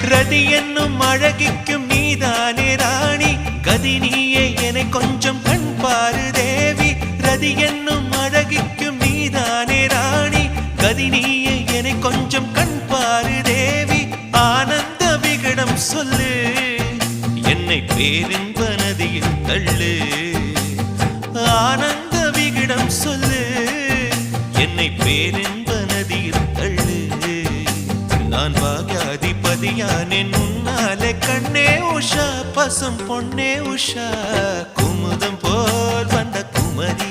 ரதி என்னும் அழகிக்கும் நீதானே ராணி கதி நீயே என்னை கொஞ்சம் கண் பாரு தேவி ரதி என்னும் அழகிக்கும் நீதானே ராணி கதி நீயே என்னை கொஞ்சம் கண் பாரு தேவி ஆனந்த விகடம் சொல்லு என்னை பேரின்ப நதியில் தள்ளு ஆனந்த விகடம் சொல்லு என்னை பேரின்ப நதியில் தள்ளு நான் பாக்யாதிபதியானே உன்னாலே கண்ணே உஷா பசும் பொன்னே உஷா குமுதம் போல் வந்த குமரி